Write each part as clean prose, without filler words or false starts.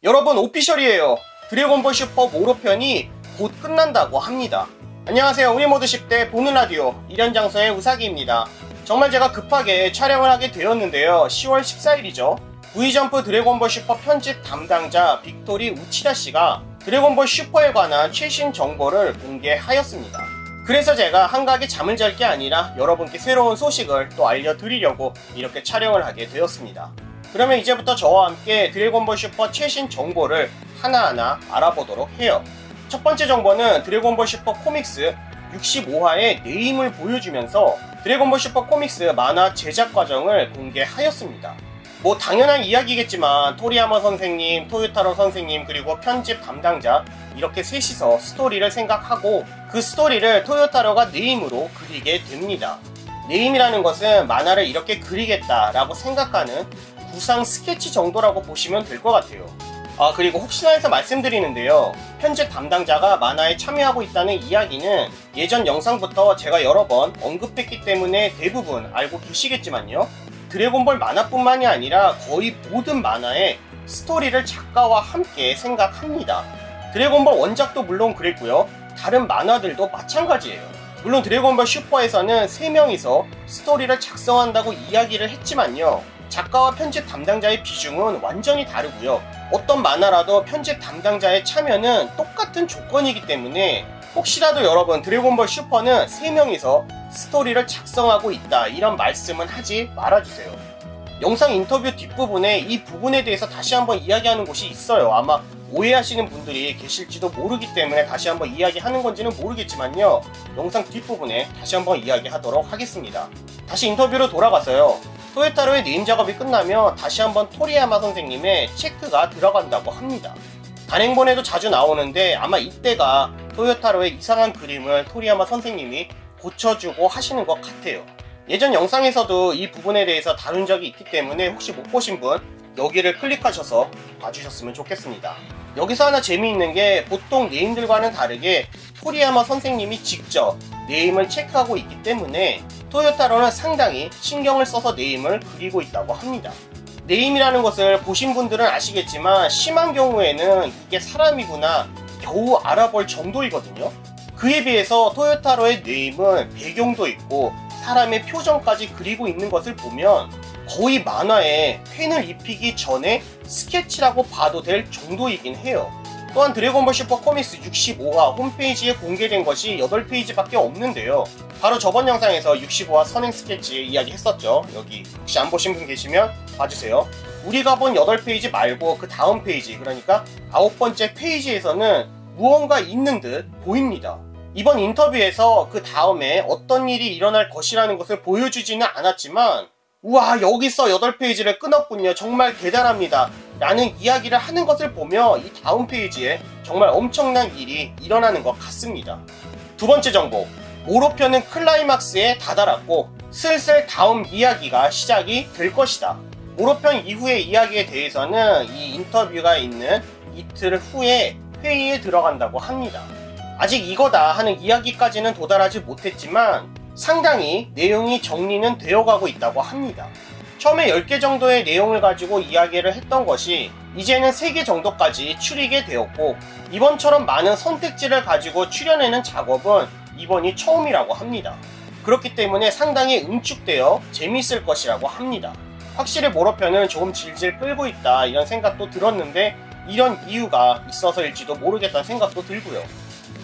여러분, 오피셜이에요. 드래곤볼 슈퍼 모로편이 곧 끝난다고 합니다. 안녕하세요. 우리모드 10대 보는 라디오 1현 장소의 우사기입니다. 정말 제가 급하게 촬영을 하게 되었는데요. 10월 14일이죠. V점프 드래곤볼 슈퍼 편집 담당자 빅토리 우치다 씨가 드래곤볼 슈퍼에 관한 최신 정보를 공개하였습니다. 그래서 제가 한가하게 잠을 잘 게 아니라 여러분께 새로운 소식을 또 알려드리려고 이렇게 촬영을 하게 되었습니다. 그러면 이제부터 저와 함께 드래곤볼 슈퍼 최신 정보를 하나하나 알아보도록 해요. 첫 번째 정보는 드래곤볼 슈퍼 코믹스 65화의 네임을 보여주면서 드래곤볼 슈퍼 코믹스 만화 제작 과정을 공개하였습니다. 뭐 당연한 이야기겠지만 토리야마 선생님, 토요타로 선생님, 그리고 편집 담당자 이렇게 셋이서 스토리를 생각하고 그 스토리를 토요타로가 네임으로 그리게 됩니다. 네임이라는 것은 만화를 이렇게 그리겠다라고 생각하는 구상 스케치 정도라고 보시면 될 것 같아요. 그리고 혹시나 해서 말씀드리는데요. 편집 담당자가 만화에 참여하고 있다는 이야기는 예전 영상부터 제가 여러 번 언급했기 때문에 대부분 알고 계시겠지만요. 드래곤볼 만화뿐만이 아니라 거의 모든 만화의 스토리를 작가와 함께 생각합니다. 드래곤볼 원작도 물론 그랬고요. 다른 만화들도 마찬가지예요. 물론 드래곤볼 슈퍼에서는 3명이서 스토리를 작성한다고 이야기를 했지만요. 작가와 편집 담당자의 비중은 완전히 다르고요. 어떤 만화라도 편집 담당자의 참여는 똑같은 조건이기 때문에 혹시라도 여러분 드래곤볼 슈퍼는 3명이서 스토리를 작성하고 있다 이런 말씀은 하지 말아주세요. 영상 인터뷰 뒷부분에 이 부분에 대해서 다시 한번 이야기하는 곳이 있어요. 아마 오해하시는 분들이 계실지도 모르기 때문에 다시 한번 이야기하는 건지는 모르겠지만요. 영상 뒷부분에 다시 한번 이야기하도록 하겠습니다. 다시 인터뷰로 돌아가서요. 토요타로의 네임 작업이 끝나면 다시 한번 토리야마 선생님의 체크가 들어간다고 합니다. 단행본에도 자주 나오는데 아마 이때가 토요타로의 이상한 그림을 토리야마 선생님이 고쳐주고 하시는 것 같아요. 예전 영상에서도 이 부분에 대해서 다룬 적이 있기 때문에 혹시 못 보신 분 여기를 클릭하셔서 봐주셨으면 좋겠습니다. 여기서 하나 재미있는 게 보통 네임들과는 다르게 토리야마 선생님이 직접 네임을 체크하고 있기 때문에 토요타로는 상당히 신경을 써서 네임을 그리고 있다고 합니다. 네임이라는 것을 보신 분들은 아시겠지만 심한 경우에는 이게 사람이구나 겨우 알아볼 정도이거든요. 그에 비해서 토요타로의 네임은 배경도 있고 사람의 표정까지 그리고 있는 것을 보면 거의 만화에 펜을 입히기 전에 스케치라고 봐도 될 정도이긴 해요. 또한 드래곤볼 슈퍼 코믹스 65화 홈페이지에 공개된 것이 8페이지밖에 없는데요. 바로 저번 영상에서 65화 선행 스케치 이야기 했었죠. 여기 혹시 안 보신 분 계시면 봐주세요. 우리가 본 8페이지 말고 그 다음 페이지, 그러니까 9번째 페이지에서는 무언가 있는 듯 보입니다. 이번 인터뷰에서 그 다음에 어떤 일이 일어날 것이라는 것을 보여주지는 않았지만 우와, 여기서 8페이지를 끊었군요. 정말 대단합니다. 라는 이야기를 하는 것을 보며 이 다음 페이지에 정말 엄청난 일이 일어나는 것 같습니다. 두 번째 정보, 모로편은 클라이막스에 다다랐고 슬슬 다음 이야기가 시작이 될 것이다. 모로편 이후의 이야기에 대해서는 이 인터뷰가 있는 이틀 후에 회의에 들어간다고 합니다. 아직 이거다 하는 이야기까지는 도달하지 못했지만 상당히 내용이 정리는 되어가고 있다고 합니다. 처음에 10개 정도의 내용을 가지고 이야기를 했던 것이 이제는 3개 정도까지 추리게 되었고 이번처럼 많은 선택지를 가지고 추려내는 작업은 이번이 처음이라고 합니다. 그렇기 때문에 상당히 응축되어 재미있을 것이라고 합니다. 확실히 모로편은 조금 질질 끌고 있다 이런 생각도 들었는데 이런 이유가 있어서일지도 모르겠다는 생각도 들고요.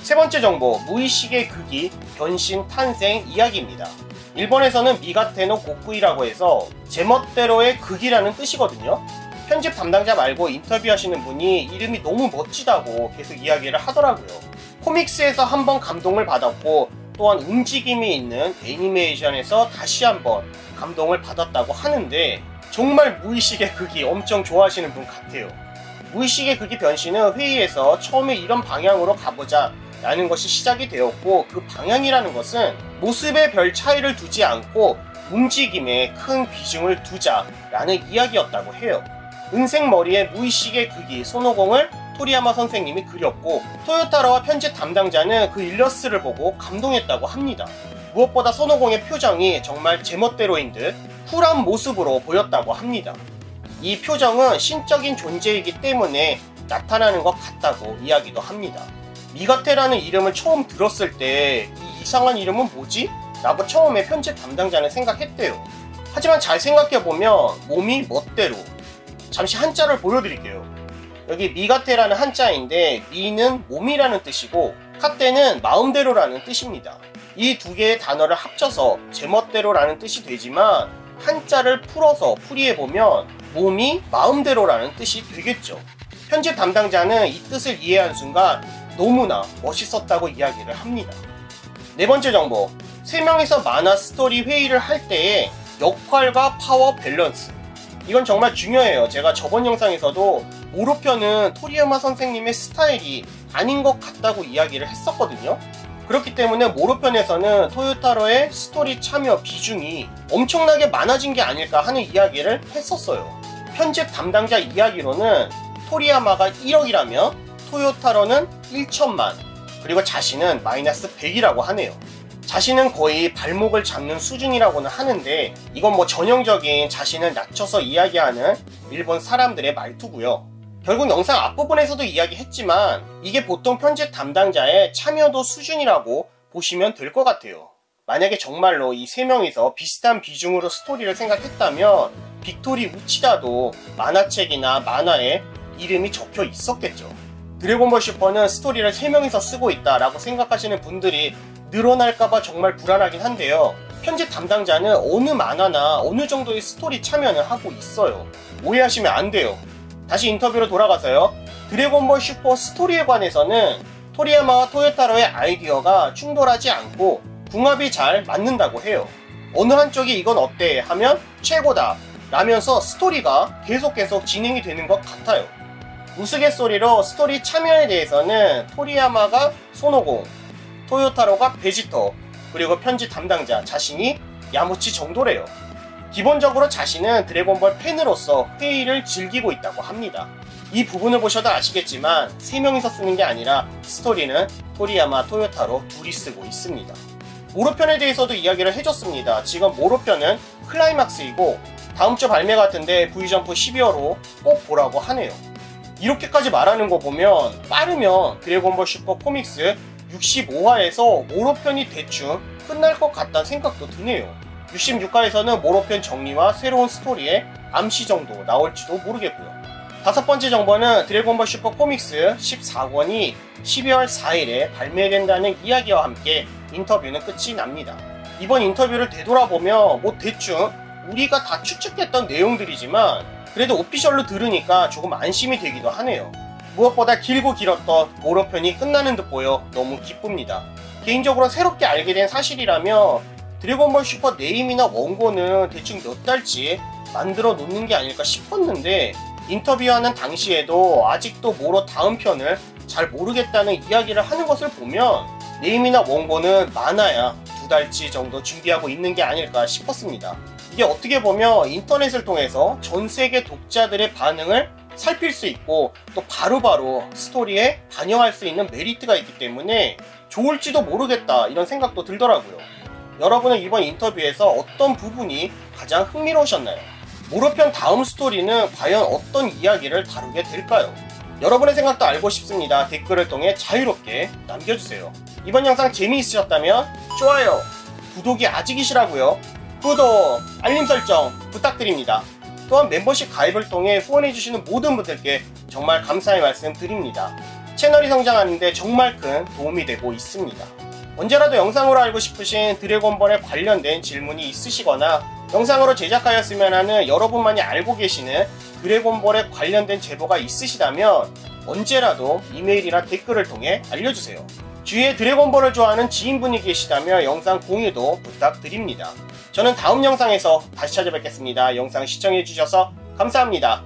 세 번째 정보, 무의식의 극이 변신 탄생 이야기입니다. 일본에서는 미가테노 고쿠이라고 해서 제멋대로의 극이라는 뜻이거든요. 편집 담당자 말고 인터뷰하시는 분이 이름이 너무 멋지다고 계속 이야기를 하더라고요. 코믹스에서 한번 감동을 받았고 또한 움직임이 있는 애니메이션에서 다시 한번 감동을 받았다고 하는데 정말 무의식의 극이 엄청 좋아하시는 분 같아요. 무의식의 극이 변신은 회의에서 처음에 이런 방향으로 가보자 라는 것이 시작이 되었고 그 방향이라는 것은 모습에 별 차이를 두지 않고 움직임에 큰 비중을 두자 라는 이야기였다고 해요. 은색 머리에 무의식의 극이 손오공을 토리야마 선생님이 그렸고 토요타로와 편집 담당자는 그 일러스트를 보고 감동했다고 합니다. 무엇보다 손오공의 표정이 정말 제멋대로인 듯 쿨한 모습으로 보였다고 합니다. 이 표정은 신적인 존재이기 때문에 나타나는 것 같다고 이야기도 합니다. 미가테라는 이름을 처음 들었을 때 이 이상한 이름은 뭐지? 라고 처음에 편집 담당자는 생각했대요. 하지만 잘 생각해보면 몸이 멋대로. 잠시 한자를 보여드릴게요. 여기 미가테라는 한자인데 미는 몸이라는 뜻이고 카테는 마음대로라는 뜻입니다. 이 두 개의 단어를 합쳐서 제멋대로라는 뜻이 되지만 한자를 풀어서 풀이해보면 몸이 마음대로라는 뜻이 되겠죠. 편집 담당자는 이 뜻을 이해한 순간 너무나 멋있었다고 이야기를 합니다. 네 번째 정보, 3명이서 만화 스토리 회의를 할 때의 역할과 파워 밸런스. 이건 정말 중요해요. 제가 저번 영상에서도 모로편은 토리야마 선생님의 스타일이 아닌 것 같다고 이야기를 했었거든요. 그렇기 때문에 모로편에서는 토요타로의 스토리 참여 비중이 엄청나게 많아진 게 아닐까 하는 이야기를 했었어요. 편집 담당자 이야기로는 토리야마가 1억이라면 토요타로는 1천만, 그리고 자신은 마이너스 100이라고 하네요. 자신은 거의 발목을 잡는 수준이라고는 하는데 이건 뭐 전형적인 자신을 낮춰서 이야기하는 일본 사람들의 말투고요. 결국 영상 앞부분에서도 이야기했지만 이게 보통 편집 담당자의 참여도 수준이라고 보시면 될 것 같아요. 만약에 정말로 이 3명이서 비슷한 비중으로 스토리를 생각했다면 빅토리 우치다도 만화책이나 만화에 이름이 적혀 있었겠죠. 드래곤볼 슈퍼는 스토리를 3명이서 쓰고 있다라고 생각하시는 분들이 늘어날까봐 정말 불안하긴 한데요. 편집 담당자는 어느 만화나 어느 정도의 스토리 참여는 하고 있어요. 오해하시면 안 돼요. 다시 인터뷰로 돌아가서요. 드래곤볼 슈퍼 스토리에 관해서는 토리야마와 토요타로의 아이디어가 충돌하지 않고 궁합이 잘 맞는다고 해요. 어느 한쪽이 이건 어때 하면 최고다 라면서 스토리가 계속 진행이 되는 것 같아요. 우스갯소리로 스토리 참여에 대해서는 토리야마가 손오공, 토요타로가 베지터, 그리고 편집 담당자 자신이 야무치 정도래요. 기본적으로 자신은 드래곤볼 팬으로서 회의를 즐기고 있다고 합니다. 이 부분을 보셔도 아시겠지만 3명이서 쓰는 게 아니라 스토리는 토리야마, 토요타로 둘이 쓰고 있습니다. 모로편에 대해서도 이야기를 해줬습니다. 지금 모로편은 클라이막스이고 다음주 발매 같은데 V점프 12월호 꼭 보라고 하네요. 이렇게까지 말하는 거 보면 빠르면 드래곤볼 슈퍼 코믹스 65화에서 모로편이 대충 끝날 것 같다는 생각도 드네요. 66화에서는 모로편 정리와 새로운 스토리의 암시 정도 나올지도 모르겠고요. 5번째 정보는 드래곤볼 슈퍼 코믹스 14권이 12월 4일에 발매된다는 이야기와 함께 인터뷰는 끝이 납니다. 이번 인터뷰를 되돌아보면 뭐 대충 우리가 다 추측했던 내용들이지만 그래도 오피셜로 들으니까 조금 안심이 되기도 하네요. 무엇보다 길고 길었던 모로편이 끝나는 듯 보여 너무 기쁩니다. 개인적으로 새롭게 알게 된 사실이라면 드래곤볼 슈퍼 네임이나 원고는 대충 몇 달치 만들어 놓는 게 아닐까 싶었는데 인터뷰하는 당시에도 아직도 모로 다음 편을 잘 모르겠다는 이야기를 하는 것을 보면 네임이나 원고는 많아야 2달치 정도 준비하고 있는 게 아닐까 싶었습니다. 이게 어떻게 보면 인터넷을 통해서 전 세계 독자들의 반응을 살필 수 있고 또 바로바로 스토리에 반영할 수 있는 메리트가 있기 때문에 좋을지도 모르겠다 이런 생각도 들더라고요. 여러분은 이번 인터뷰에서 어떤 부분이 가장 흥미로우셨나요? 모로편 다음 스토리는 과연 어떤 이야기를 다루게 될까요? 여러분의 생각도 알고 싶습니다. 댓글을 통해 자유롭게 남겨주세요. 이번 영상 재미있으셨다면 좋아요, 구독이 아직이시라고요? 구독, 알림 설정 부탁드립니다. 또한 멤버십 가입을 통해 후원해주시는 모든 분들께 정말 감사의 말씀 드립니다. 채널이 성장하는데 정말 큰 도움이 되고 있습니다. 언제라도 영상으로 알고 싶으신 드래곤볼에 관련된 질문이 있으시거나 영상으로 제작하였으면 하는 여러분만이 알고 계시는 드래곤볼에 관련된 제보가 있으시다면 언제라도 이메일이나 댓글을 통해 알려주세요. 주위에 드래곤볼을 좋아하는 지인분이 계시다면 영상 공유도 부탁드립니다. 저는 다음 영상에서 다시 찾아뵙겠습니다. 영상 시청해주셔서 감사합니다.